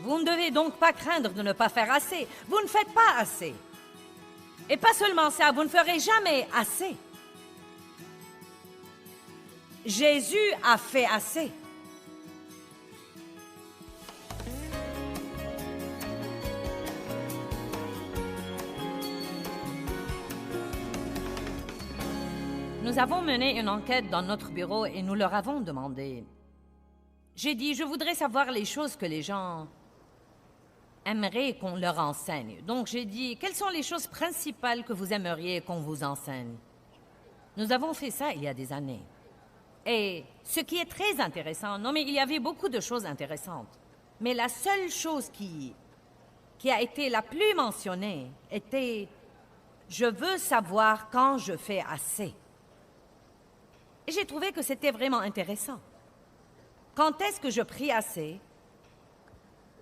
Vous ne devez donc pas craindre de ne pas faire assez. Vous ne faites pas assez. Et pas seulement ça, vous ne ferez jamais assez. Jésus a fait assez. Nous avons mené une enquête dans notre bureau et nous leur avons demandé. J'ai dit, je voudrais savoir les choses que les gens aimeraient qu'on leur enseigne. Donc j'ai dit, quelles sont les choses principales que vous aimeriez qu'on vous enseigne? Nous avons fait ça il y a des années. Et ce qui est très intéressant, non mais il y avait beaucoup de choses intéressantes, mais la seule chose qui a été la plus mentionnée était « Je veux savoir quand je fais assez ». Et j'ai trouvé que c'était vraiment intéressant. Quand est-ce que je prie assez?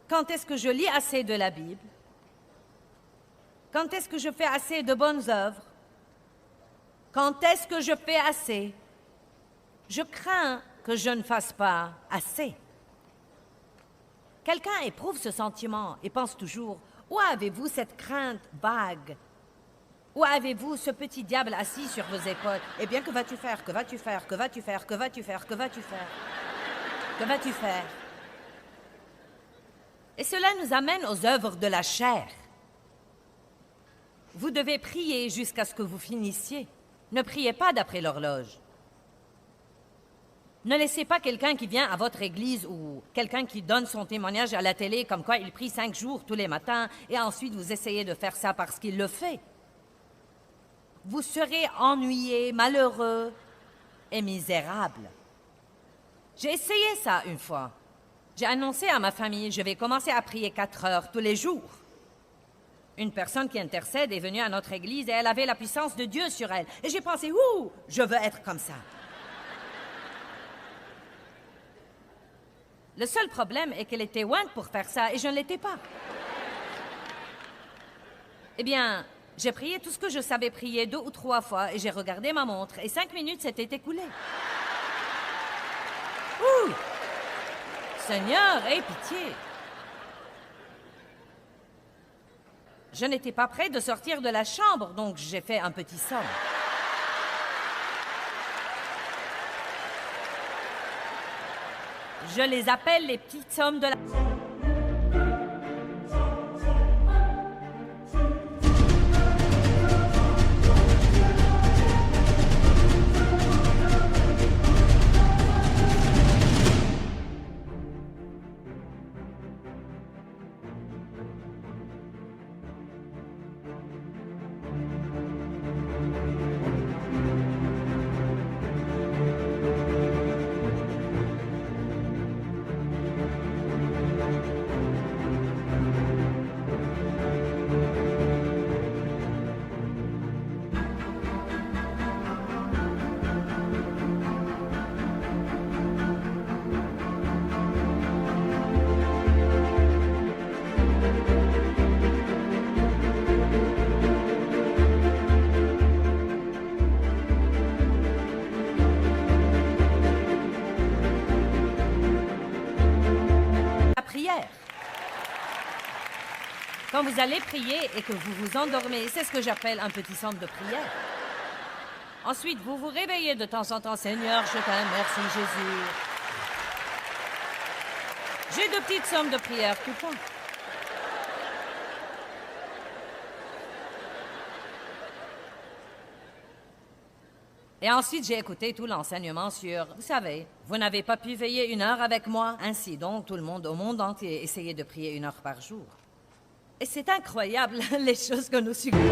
Quand est-ce que je lis assez de la Bible? Quand est-ce que je fais assez de bonnes œuvres? Quand est-ce que je fais assez? Je crains que je ne fasse pas assez. Quelqu'un éprouve ce sentiment et pense toujours, où avez-vous cette crainte vague? Où avez-vous ce petit diable assis sur vos épaules? Eh bien, que vas-tu faire? Que vas-tu faire? Que vas-tu faire? Que vas-tu faire? Que vas-tu faire? Que vas-tu faire? Et cela nous amène aux œuvres de la chair. Vous devez prier jusqu'à ce que vous finissiez. Ne priez pas d'après l'horloge. Ne laissez pas quelqu'un qui vient à votre église ou quelqu'un qui donne son témoignage à la télé comme quoi il prie 5 jours tous les matins et ensuite vous essayez de faire ça parce qu'il le fait. Vous serez ennuyé, malheureux et misérable. J'ai essayé ça une fois. J'ai annoncé à ma famille, je vais commencer à prier 4 heures tous les jours. Une personne qui intercède est venue à notre église et elle avait la puissance de Dieu sur elle. Et j'ai pensé, ouh, je veux être comme ça. Le seul problème est qu'elle était ointe pour faire ça et je ne l'étais pas. Eh bien, j'ai prié tout ce que je savais prier 2 ou 3 fois et j'ai regardé ma montre et 5 minutes s'étaient écoulées. Ouh! Seigneur, aie pitié! Je n'étais pas prêt de sortir de la chambre, donc j'ai fait un petit somme. Je les appelle les petites sommes de la... prière. Quand vous allez prier et que vous vous endormez, c'est ce que j'appelle un petit centre de prière. Ensuite, vous vous réveillez de temps en temps. Seigneur, je t'aime, merci Jésus. J'ai 2 petites sommes de prière tout le temps. Et ensuite, j'ai écouté tout l'enseignement sur, vous savez, vous n'avez pas pu veiller 1 heure avec moi. Ainsi donc, tout le monde au monde entier essayait de prier 1 heure par jour. Et c'est incroyable, les choses que nous suggérons.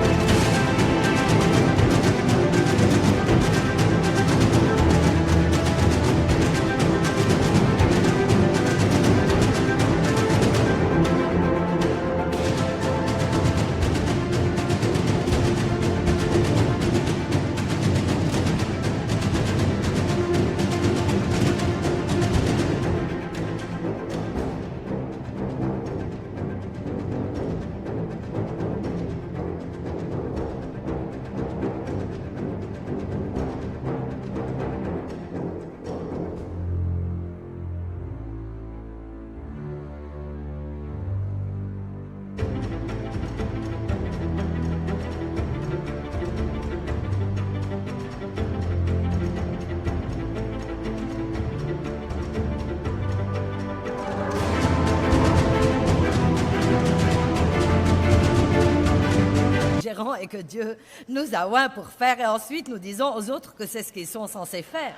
que Dieu nous a oints pour faire et ensuite nous disons aux autres que c'est ce qu'ils sont censés faire.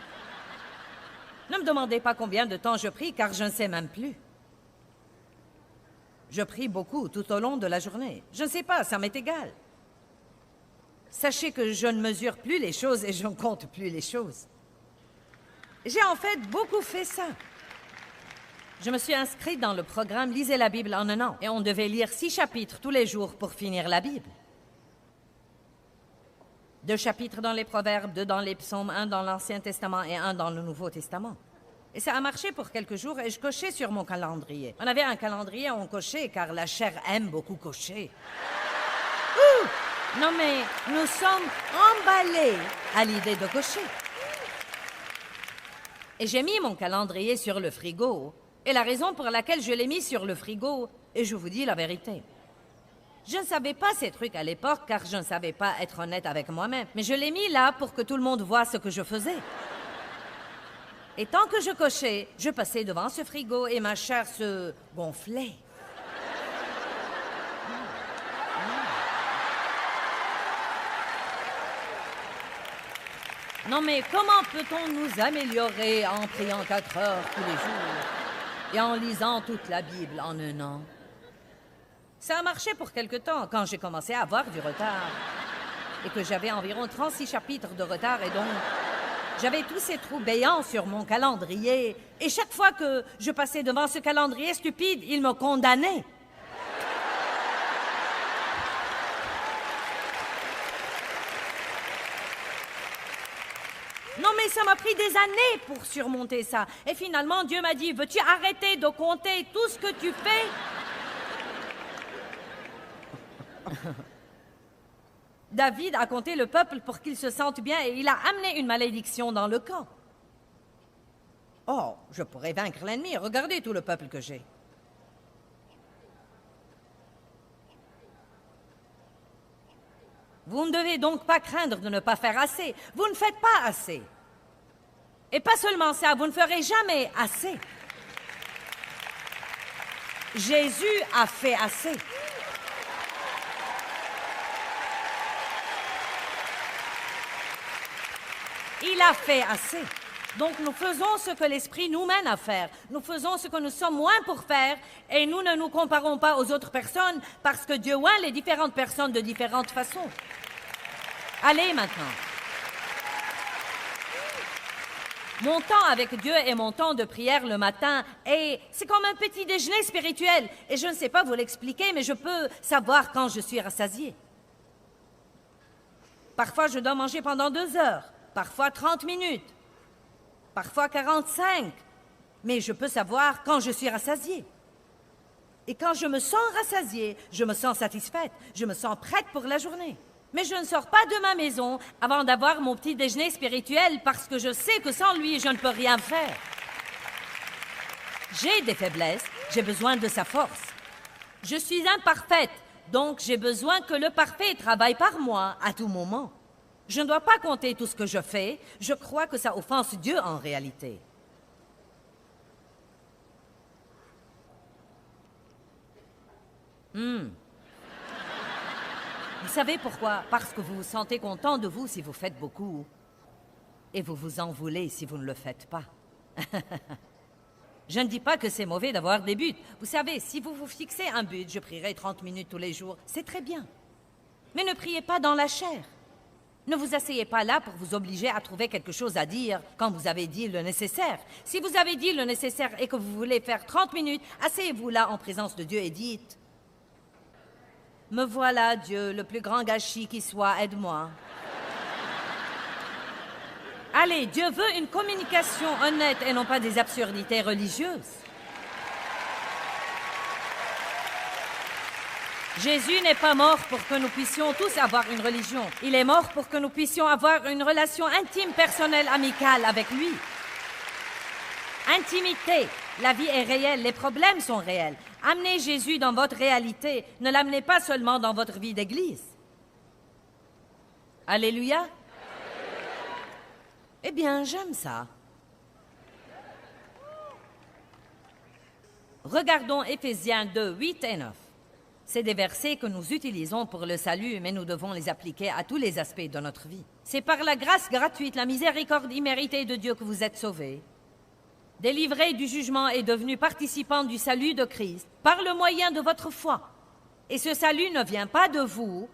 Ne me demandez pas combien de temps je prie, car je ne sais même plus. Je prie beaucoup tout au long de la journée. Je ne sais pas, ça m'est égal. Sachez que je ne mesure plus les choses et je ne compte plus les choses. J'ai en fait beaucoup fait ça. Je me suis inscrite dans le programme Lisez la Bible en un an et on devait lire 6 chapitres tous les jours pour finir la Bible. 2 chapitres dans les Proverbes, 2 dans les Psaumes, 1 dans l'Ancien Testament et 1 dans le Nouveau Testament. Et ça a marché pour quelques jours et je cochais sur mon calendrier. On avait un calendrier, on cochait, car la chair aime beaucoup cocher. Ouh! Non mais, nous sommes emballés à l'idée de cocher. Et j'ai mis mon calendrier sur le frigo. Et la raison pour laquelle je l'ai mis sur le frigo, et je vous dis la vérité. Je ne savais pas ces trucs à l'époque, car je ne savais pas être honnête avec moi-même. Mais je l'ai mis là pour que tout le monde voie ce que je faisais. Et tant que je cochais, je passais devant ce frigo et ma chair se gonflait. Non mais comment peut-on nous améliorer en priant 4 heures tous les jours et en lisant toute la Bible en un an? Ça a marché pour quelque temps quand j'ai commencé à avoir du retard et que j'avais environ 36 chapitres de retard et donc j'avais tous ces trous béants sur mon calendrier et chaque fois que je passais devant ce calendrier stupide, il me condamnait. Non, mais ça m'a pris des années pour surmonter ça. Et finalement, Dieu m'a dit, veux-tu arrêter de compter tout ce que tu fais? David a compté le peuple pour qu'il se sente bien et il a amené une malédiction dans le camp. Oh, je pourrais vaincre l'ennemi. Regardez tout le peuple que j'ai. Vous ne devez donc pas craindre de ne pas faire assez. Vous ne faites pas assez. Et pas seulement ça, vous ne ferez jamais assez. Jésus a fait assez. Il a fait assez. Donc nous faisons ce que l'Esprit nous mène à faire. Nous faisons ce que nous sommes moins pour faire et nous ne nous comparons pas aux autres personnes parce que Dieu oint les différentes personnes de différentes façons. Allez maintenant. Mon temps avec Dieu est mon temps de prière le matin et c'est comme un petit déjeuner spirituel. Et je ne sais pas vous l'expliquer, mais je peux savoir quand je suis rassasiée. Parfois, je dois manger pendant 2 heures, parfois 30 minutes, parfois 45. Mais je peux savoir quand je suis rassasiée. Et quand je me sens rassasiée, je me sens satisfaite, je me sens prête pour la journée. Mais je ne sors pas de ma maison avant d'avoir mon petit déjeuner spirituel parce que je sais que sans lui, je ne peux rien faire. J'ai des faiblesses, j'ai besoin de sa force. Je suis imparfaite, donc j'ai besoin que le parfait travaille par moi à tout moment. Je ne dois pas compter tout ce que je fais, je crois que ça offense Dieu en réalité. Vous savez pourquoi? Parce que vous vous sentez content de vous si vous faites beaucoup. Et vous vous en voulez si vous ne le faites pas. Je ne dis pas que c'est mauvais d'avoir des buts. Vous savez, si vous vous fixez un but, je prierai 30 minutes tous les jours, c'est très bien. Mais ne priez pas dans la chair. Ne vous asseyez pas là pour vous obliger à trouver quelque chose à dire quand vous avez dit le nécessaire. Si vous avez dit le nécessaire et que vous voulez faire 30 minutes, asseyez-vous là en présence de Dieu et dites: me voilà, Dieu, le plus grand gâchis qui soit, aide-moi. Allez, Dieu veut une communication honnête et non pas des absurdités religieuses. Jésus n'est pas mort pour que nous puissions tous avoir une religion. Il est mort pour que nous puissions avoir une relation intime, personnelle, amicale avec lui. Intimité. La vie est réelle, les problèmes sont réels. Amenez Jésus dans votre réalité, ne l'amenez pas seulement dans votre vie d'église. Alléluia. Eh bien, j'aime ça. Regardons Éphésiens 2, 8 et 9. C'est des versets que nous utilisons pour le salut, mais nous devons les appliquer à tous les aspects de notre vie. C'est par la grâce gratuite, la miséricorde imméritée de Dieu que vous êtes sauvés, délivrés du jugement et devenus participants du salut de Christ, par le moyen de votre foi. Et ce salut ne vient pas de vous,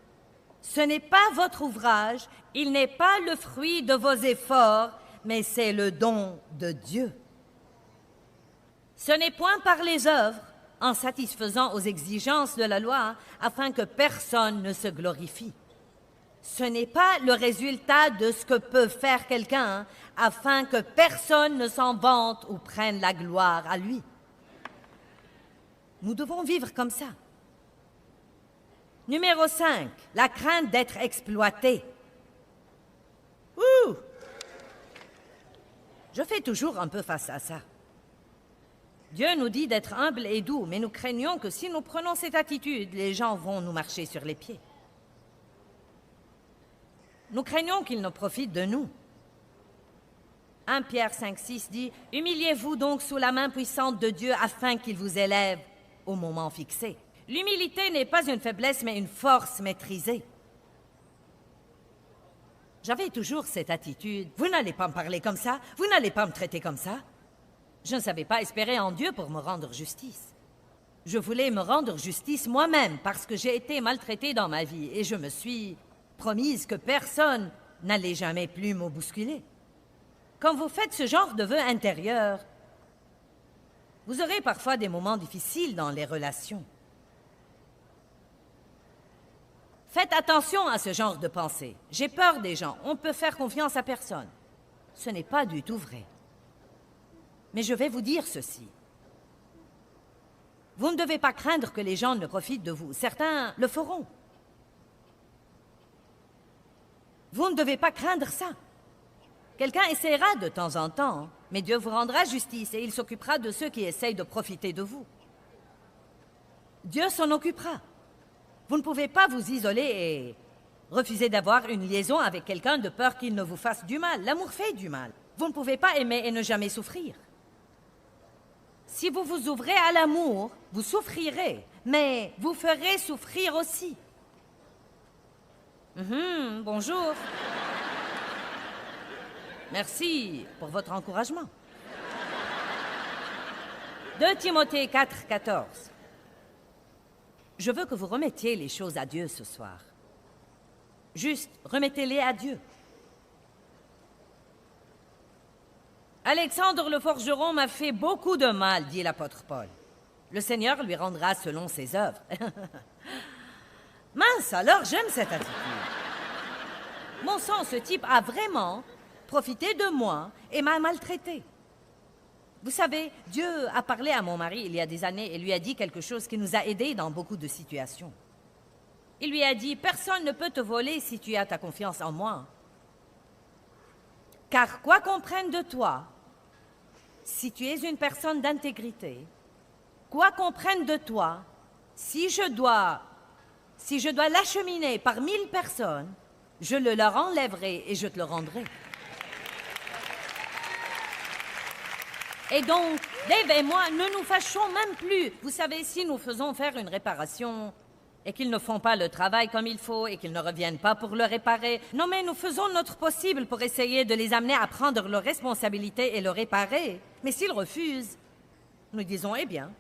ce n'est pas votre ouvrage, il n'est pas le fruit de vos efforts, mais c'est le don de Dieu. Ce n'est point par les œuvres, en satisfaisant aux exigences de la loi, afin que personne ne se glorifie. Ce n'est pas le résultat de ce que peut faire quelqu'un, afin que personne ne s'en vante ou prenne la gloire à lui. Nous devons vivre comme ça. Numéro 5, la crainte d'être exploité. Ouh! Je fais toujours un peu face à ça. Dieu nous dit d'être humble et doux, mais nous craignons que si nous prenons cette attitude, les gens vont nous marcher sur les pieds. Nous craignons qu'ils ne profitent de nous. 1 Pierre 5,6 dit « Humiliez-vous donc sous la main puissante de Dieu afin qu'il vous élève au moment fixé. » L'humilité n'est pas une faiblesse, mais une force maîtrisée. J'avais toujours cette attitude. Vous n'allez pas me parler comme ça, vous n'allez pas me traiter comme ça. Je ne savais pas espérer en Dieu pour me rendre justice. Je voulais me rendre justice moi-même parce que j'ai été maltraitée dans ma vie et je me suis promise que personne n'allait jamais plus me bousculer. Quand vous faites ce genre de vœux intérieurs, vous aurez parfois des moments difficiles dans les relations. Faites attention à ce genre de pensée. J'ai peur des gens, on ne peut faire confiance à personne. Ce n'est pas du tout vrai. Mais je vais vous dire ceci. Vous ne devez pas craindre que les gens ne profitent de vous. Certains le feront. Vous ne devez pas craindre ça. Quelqu'un essaiera de temps en temps, mais Dieu vous rendra justice et il s'occupera de ceux qui essayent de profiter de vous. Dieu s'en occupera. Vous ne pouvez pas vous isoler et refuser d'avoir une liaison avec quelqu'un de peur qu'il ne vous fasse du mal. L'amour fait du mal. Vous ne pouvez pas aimer et ne jamais souffrir. Si vous vous ouvrez à l'amour, vous souffrirez, mais vous ferez souffrir aussi. Bonjour. Merci pour votre encouragement. 2 Timothée 4, 14. Je veux que vous remettiez les choses à Dieu ce soir. Juste, remettez-les à Dieu. Alexandre le forgeron m'a fait beaucoup de mal, dit l'apôtre Paul. Le Seigneur lui rendra selon ses œuvres. Mince, alors j'aime cette attitude. Mon sang, ce type a vraiment profité de moi et m'a maltraité. Vous savez, Dieu a parlé à mon mari il y a des années et lui a dit quelque chose qui nous a aidés dans beaucoup de situations. Il lui a dit, personne ne peut te voler si tu as ta confiance en moi. Car quoi qu'on prenne de toi, si tu es une personne d'intégrité, quoi qu'on prenne de toi, si je dois l'acheminer par 1000 personnes, je le leur enlèverai et je te le rendrai. Et donc, Dave et moi ne nous fâchons même plus. Vous savez, si nous faisons faire une réparation et qu'ils ne font pas le travail comme il faut et qu'ils ne reviennent pas pour le réparer, non mais nous faisons notre possible pour essayer de les amener à prendre leurs responsabilités et le réparer. Mais s'ils refusent, nous disons, eh bien,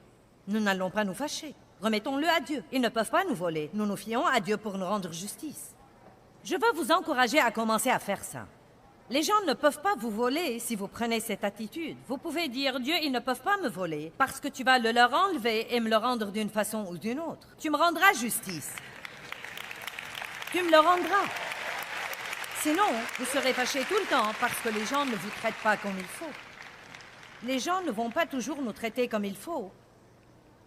nous n'allons pas nous fâcher. Remettons-le à Dieu. Ils ne peuvent pas nous voler. Nous nous fions à Dieu pour nous rendre justice. Je veux vous encourager à commencer à faire ça. Les gens ne peuvent pas vous voler si vous prenez cette attitude. Vous pouvez dire, Dieu, ils ne peuvent pas me voler parce que tu vas le leur enlever et me le rendre d'une façon ou d'une autre. Tu me rendras justice. Tu me le rendras. Sinon, vous serez fâchés tout le temps parce que les gens ne vous traitent pas comme il faut. Les gens ne vont pas toujours nous traiter comme il faut,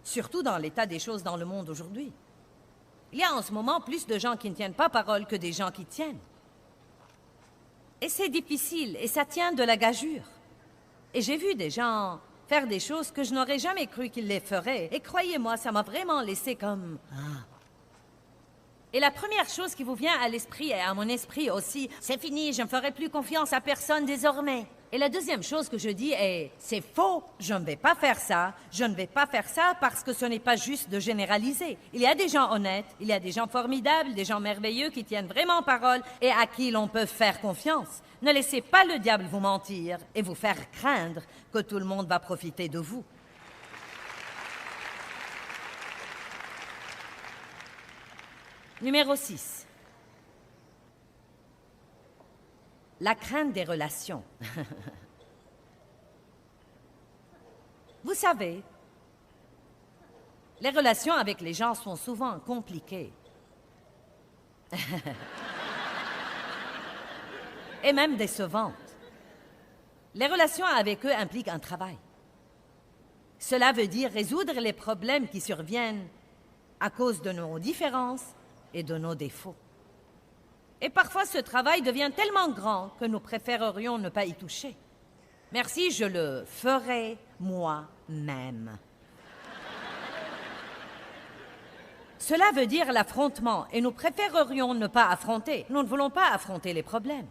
surtout dans l'état des choses dans le monde aujourd'hui. Il y a en ce moment plus de gens qui ne tiennent pas parole que des gens qui tiennent. Et c'est difficile, et ça tient de la gageure. Et j'ai vu des gens faire des choses que je n'aurais jamais cru qu'ils les feraient. Et croyez-moi, ça m'a vraiment laissé comme... Et la première chose qui vous vient à l'esprit et à mon esprit aussi, c'est fini, je ne ferai plus confiance à personne désormais. Et la deuxième chose que je dis est, c'est faux, je ne vais pas faire ça, je ne vais pas faire ça parce que ce n'est pas juste de généraliser. Il y a des gens honnêtes, il y a des gens formidables, des gens merveilleux qui tiennent vraiment parole et à qui l'on peut faire confiance. Ne laissez pas le diable vous mentir et vous faire craindre que tout le monde va profiter de vous. Numéro 6. La crainte des relations. Vous savez, les relations avec les gens sont souvent compliquées. Et même décevantes. Les relations avec eux impliquent un travail. Cela veut dire résoudre les problèmes qui surviennent à cause de nos différences et de nos défauts. Et parfois, ce travail devient tellement grand que nous préférerions ne pas y toucher. Merci, je le ferai moi-même. Cela veut dire l'affrontement, et nous préférerions ne pas affronter. Nous ne voulons pas affronter les problèmes.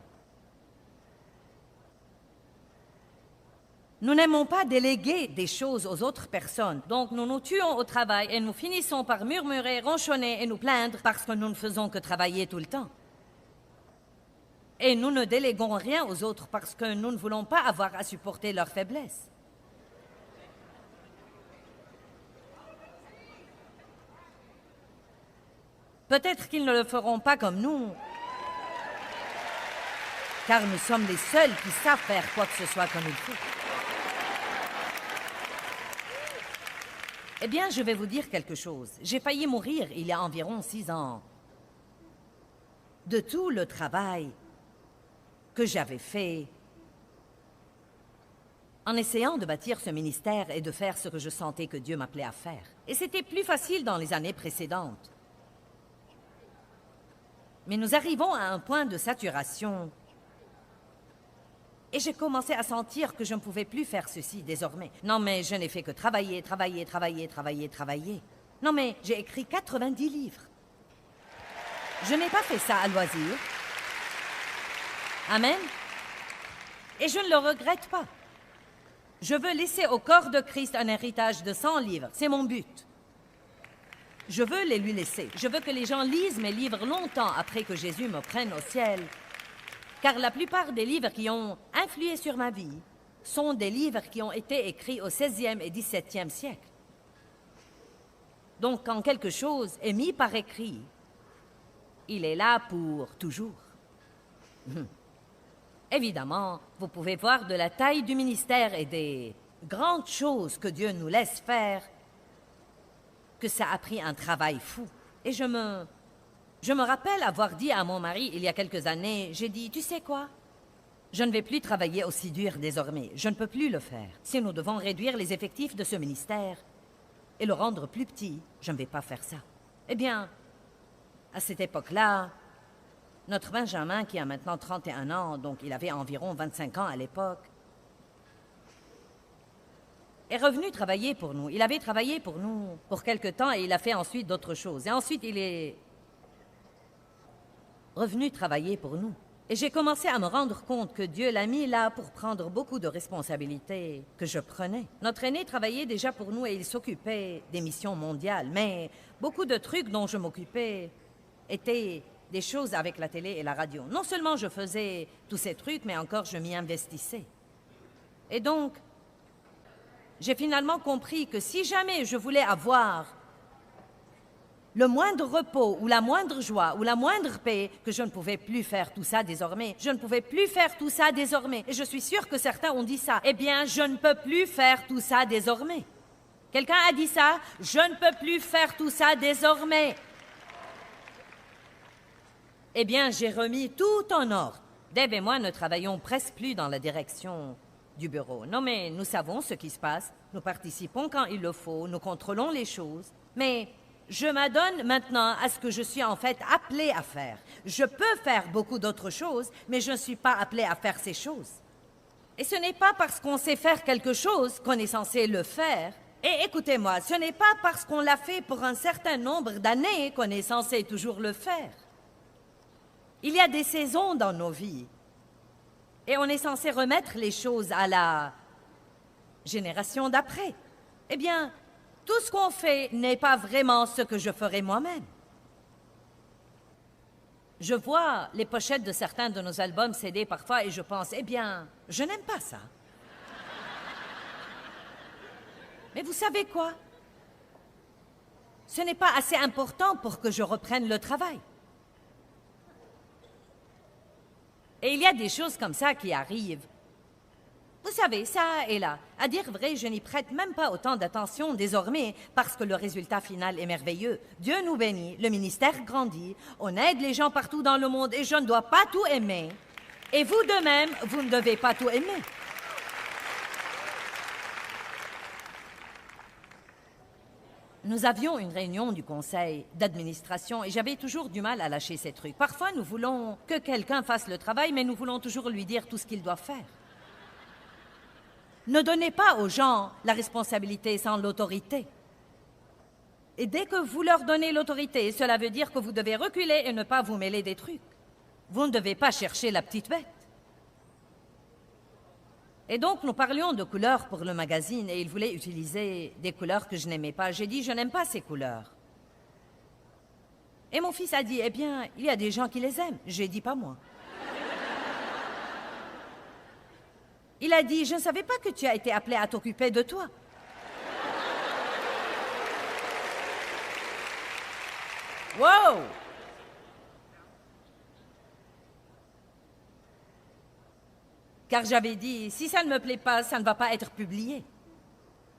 Nous n'aimons pas déléguer des choses aux autres personnes, donc nous nous tuons au travail et nous finissons par murmurer, ronchonner et nous plaindre parce que nous ne faisons que travailler tout le temps. Et nous ne déléguons rien aux autres parce que nous ne voulons pas avoir à supporter leurs faiblesses. Peut-être qu'ils ne le feront pas comme nous, car nous sommes les seuls qui savent faire quoi que ce soit comme il faut. Eh bien, je vais vous dire quelque chose. J'ai failli mourir il y a environ 6 ans. De tout le travail que j'avais fait en essayant de bâtir ce ministère et de faire ce que je sentais que Dieu m'appelait à faire. Et c'était plus facile dans les années précédentes. Mais nous arrivons à un point de saturation. Et j'ai commencé à sentir que je ne pouvais plus faire ceci désormais. Non, mais je n'ai fait que travailler, travailler, travailler, travailler, travailler. Non, mais j'ai écrit 90 livres. Je n'ai pas fait ça à loisir. Amen. Et je ne le regrette pas. Je veux laisser au corps de Christ un héritage de 100 livres. C'est mon but. Je veux les lui laisser. Je veux que les gens lisent mes livres longtemps après que Jésus me prenne au ciel. Car la plupart des livres qui ont influé sur ma vie sont des livres qui ont été écrits au XVIe et XVIIe siècle. Donc, quand quelque chose est mis par écrit, il est là pour toujours. Évidemment, vous pouvez voir de la taille du ministère et des grandes choses que Dieu nous laisse faire, que ça a pris un travail fou. Et je me rappelle avoir dit à mon mari, il y a quelques années, j'ai dit, tu sais quoi? Je ne vais plus travailler aussi dur désormais. Je ne peux plus le faire. Si nous devons réduire les effectifs de ce ministère et le rendre plus petit, je ne vais pas faire ça. Eh bien, à cette époque-là, notre Benjamin, qui a maintenant 31 ans, donc il avait environ 25 ans à l'époque, est revenu travailler pour nous. Il avait travaillé pour nous pour quelque temps et il a fait ensuite d'autres choses. Et ensuite, il est revenu travailler pour nous. Et j'ai commencé à me rendre compte que Dieu l'a mis là pour prendre beaucoup de responsabilités que je prenais. Notre aîné travaillait déjà pour nous et il s'occupait des missions mondiales. Mais beaucoup de trucs dont je m'occupais étaient des choses avec la télé et la radio. Non seulement je faisais tous ces trucs, mais encore je m'y investissais. Et donc, j'ai finalement compris que si jamais je voulais avoir le moindre repos ou la moindre joie ou la moindre paix, que je ne pouvais plus faire tout ça désormais. Je ne pouvais plus faire tout ça désormais. Et je suis sûre que certains ont dit ça. Eh bien, je ne peux plus faire tout ça désormais. Quelqu'un a dit ça? Je ne peux plus faire tout ça désormais. Eh bien, j'ai remis tout en ordre. Dave et moi ne travaillons presque plus dans la direction du bureau. Non, mais nous savons ce qui se passe. Nous participons quand il le faut. Nous contrôlons les choses. Mais je m'adonne maintenant à ce que je suis en fait appelée à faire. Je peux faire beaucoup d'autres choses, mais je ne suis pas appelée à faire ces choses. Et ce n'est pas parce qu'on sait faire quelque chose qu'on est censé le faire. Et écoutez-moi, ce n'est pas parce qu'on l'a fait pour un certain nombre d'années qu'on est censé toujours le faire. Il y a des saisons dans nos vies. Et on est censé remettre les choses à la génération d'après. Eh bien, tout ce qu'on fait n'est pas vraiment ce que je ferais moi-même. Je vois les pochettes de certains de nos albums CD parfois et je pense, eh bien, je n'aime pas ça. Mais vous savez quoi? Ce n'est pas assez important pour que je reprenne le travail. Et il y a des choses comme ça qui arrivent. Vous savez, ça et là. À dire vrai, je n'y prête même pas autant d'attention désormais parce que le résultat final est merveilleux. Dieu nous bénit, le ministère grandit, on aide les gens partout dans le monde et je ne dois pas tout aimer. Et vous de même, vous ne devez pas tout aimer. Nous avions une réunion du conseil d'administration et j'avais toujours du mal à lâcher ces trucs. Parfois, nous voulons que quelqu'un fasse le travail, mais nous voulons toujours lui dire tout ce qu'il doit faire. Ne donnez pas aux gens la responsabilité sans l'autorité. Et dès que vous leur donnez l'autorité, cela veut dire que vous devez reculer et ne pas vous mêler des trucs. Vous ne devez pas chercher la petite bête. Et donc, nous parlions de couleurs pour le magazine et il voulait utiliser des couleurs que je n'aimais pas. J'ai dit, je n'aime pas ces couleurs. Et mon fils a dit, eh bien, il y a des gens qui les aiment. J'ai dit, pas moi. Il a dit, je ne savais pas que tu as été appelé à t'occuper de toi. Wow! Car j'avais dit, si ça ne me plaît pas, ça ne va pas être publié.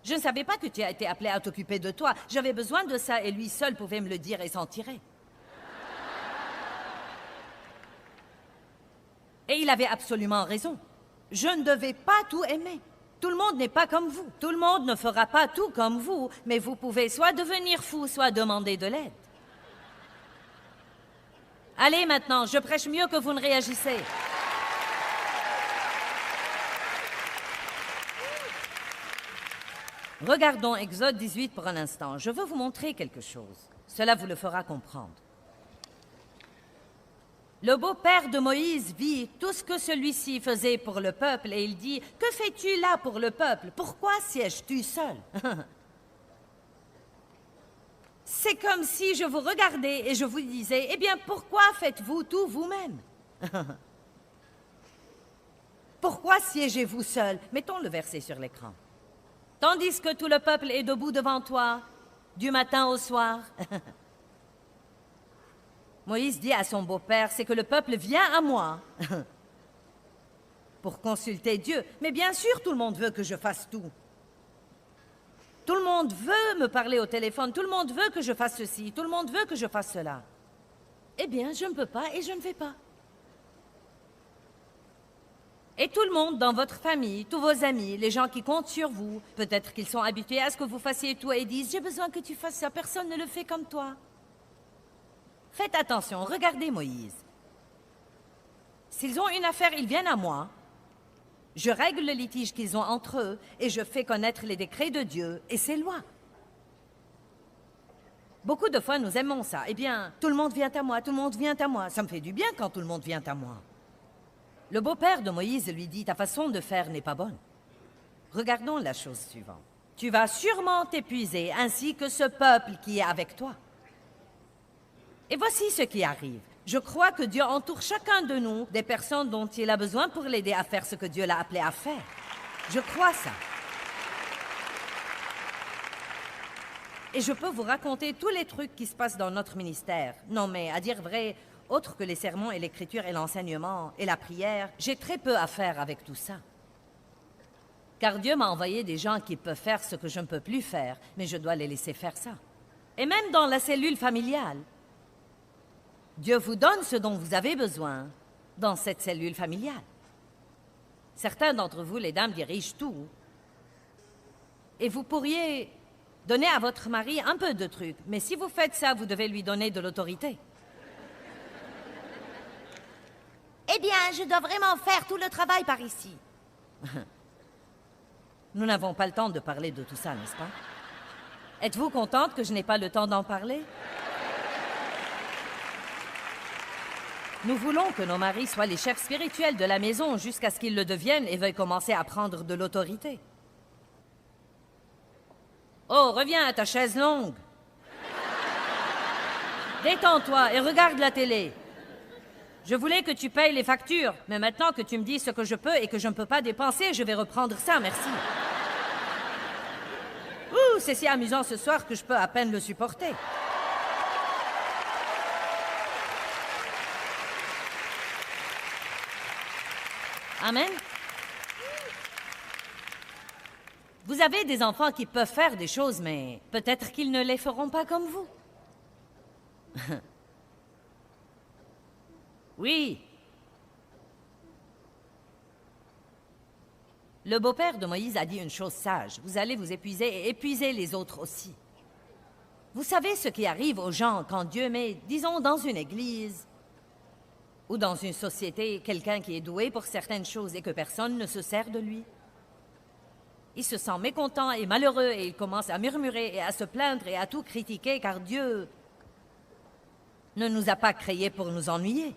Je ne savais pas que tu as été appelé à t'occuper de toi. J'avais besoin de ça et lui seul pouvait me le dire et s'en tirer. Et il avait absolument raison. Je ne devais pas tout aimer. Tout le monde n'est pas comme vous. Tout le monde ne fera pas tout comme vous, mais vous pouvez soit devenir fou, soit demander de l'aide. Allez maintenant, je prêche mieux que vous ne réagissez. Regardons Exode 18 pour un instant. Je veux vous montrer quelque chose. Cela vous le fera comprendre. Le beau-père de Moïse vit tout ce que celui-ci faisait pour le peuple et il dit, « Que fais-tu là pour le peuple? Pourquoi sièges-tu seul? » C'est comme si je vous regardais et je vous disais, « Eh bien, pourquoi faites-vous tout vous-même? » Pourquoi siégez-vous seul? Mettons le verset sur l'écran. Tandis que tout le peuple est debout devant toi, du matin au soir. Moïse dit à son beau-père, c'est que le peuple vient à moi pour consulter Dieu. Mais bien sûr, tout le monde veut que je fasse tout. Tout le monde veut me parler au téléphone, tout le monde veut que je fasse ceci, tout le monde veut que je fasse cela. Eh bien, je ne peux pas et je ne vais pas. Et tout le monde dans votre famille, tous vos amis, les gens qui comptent sur vous, peut-être qu'ils sont habitués à ce que vous fassiez tout et disent « J'ai besoin que tu fasses ça, personne ne le fait comme toi. » Faites attention, regardez Moïse. S'ils ont une affaire, ils viennent à moi. Je règle le litige qu'ils ont entre eux et je fais connaître les décrets de Dieu et ses lois. Beaucoup de fois, nous aimons ça. Eh bien, tout le monde vient à moi, tout le monde vient à moi. Ça me fait du bien quand tout le monde vient à moi. Le beau-père de Moïse lui dit, ta façon de faire n'est pas bonne. Regardons la chose suivante. Tu vas sûrement t'épuiser, ainsi que ce peuple qui est avec toi. Et voici ce qui arrive. Je crois que Dieu entoure chacun de nous des personnes dont il a besoin pour l'aider à faire ce que Dieu l'a appelé à faire. Je crois ça. Et je peux vous raconter tous les trucs qui se passent dans notre ministère. Non, mais à dire vrai, autre que les sermons et l'écriture et l'enseignement et la prière, j'ai très peu à faire avec tout ça. Car Dieu m'a envoyé des gens qui peuvent faire ce que je ne peux plus faire, mais je dois les laisser faire ça. Et même dans la cellule familiale, Dieu vous donne ce dont vous avez besoin dans cette cellule familiale. Certains d'entre vous, les dames, dirigent tout. Et vous pourriez donner à votre mari un peu de trucs, mais si vous faites ça, vous devez lui donner de l'autorité. Eh bien, je dois vraiment faire tout le travail par ici. Nous n'avons pas le temps de parler de tout ça, n'est-ce pas? Êtes-vous contente que je n'ai pas le temps d'en parler? Nous voulons que nos maris soient les chefs spirituels de la maison jusqu'à ce qu'ils le deviennent et veuillent commencer à prendre de l'autorité. Oh, reviens à ta chaise longue. Détends-toi et regarde la télé. Je voulais que tu payes les factures, mais maintenant que tu me dis ce que je peux et que je ne peux pas dépenser, je vais reprendre ça, merci. Ouh, c'est si amusant ce soir que je peux à peine le supporter. Amen. Vous avez des enfants qui peuvent faire des choses, mais peut-être qu'ils ne les feront pas comme vous. Oui. Le beau-père de Moïse a dit une chose sage. Vous allez vous épuiser et épuiser les autres aussi. Vous savez ce qui arrive aux gens quand Dieu met, disons, dans une église ou dans une société, quelqu'un qui est doué pour certaines choses et que personne ne se sert de lui? Il se sent mécontent et malheureux et il commence à murmurer et à se plaindre et à tout critiquer car Dieu ne nous a pas créés pour nous ennuyer.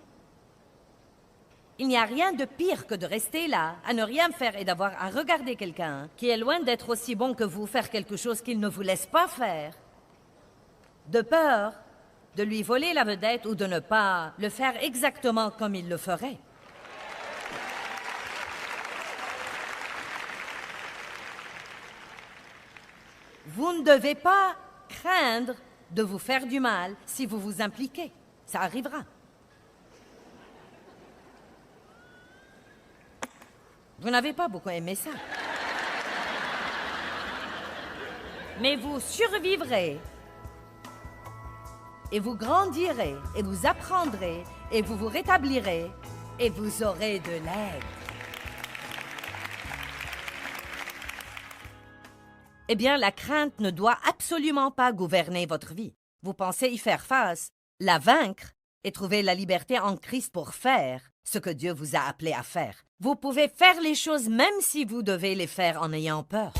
Il n'y a rien de pire que de rester là, à ne rien faire et d'avoir à regarder quelqu'un qui est loin d'être aussi bon que vous faire quelque chose qu'il ne vous laisse pas faire, de peur de lui voler la vedette ou de ne pas le faire exactement comme il le ferait. Vous ne devez pas craindre de vous faire du mal si vous vous impliquez. Ça arrivera. Vous n'avez pas beaucoup aimé ça. Mais vous survivrez. Et vous grandirez. Et vous apprendrez. Et vous vous rétablirez. Et vous aurez de l'aide. Eh bien, la crainte ne doit absolument pas gouverner votre vie. Vous pensez y faire face, la vaincre et trouver la liberté en Christ pour faire ce que Dieu vous a appelé à faire. Vous pouvez faire les choses même si vous devez les faire en ayant peur.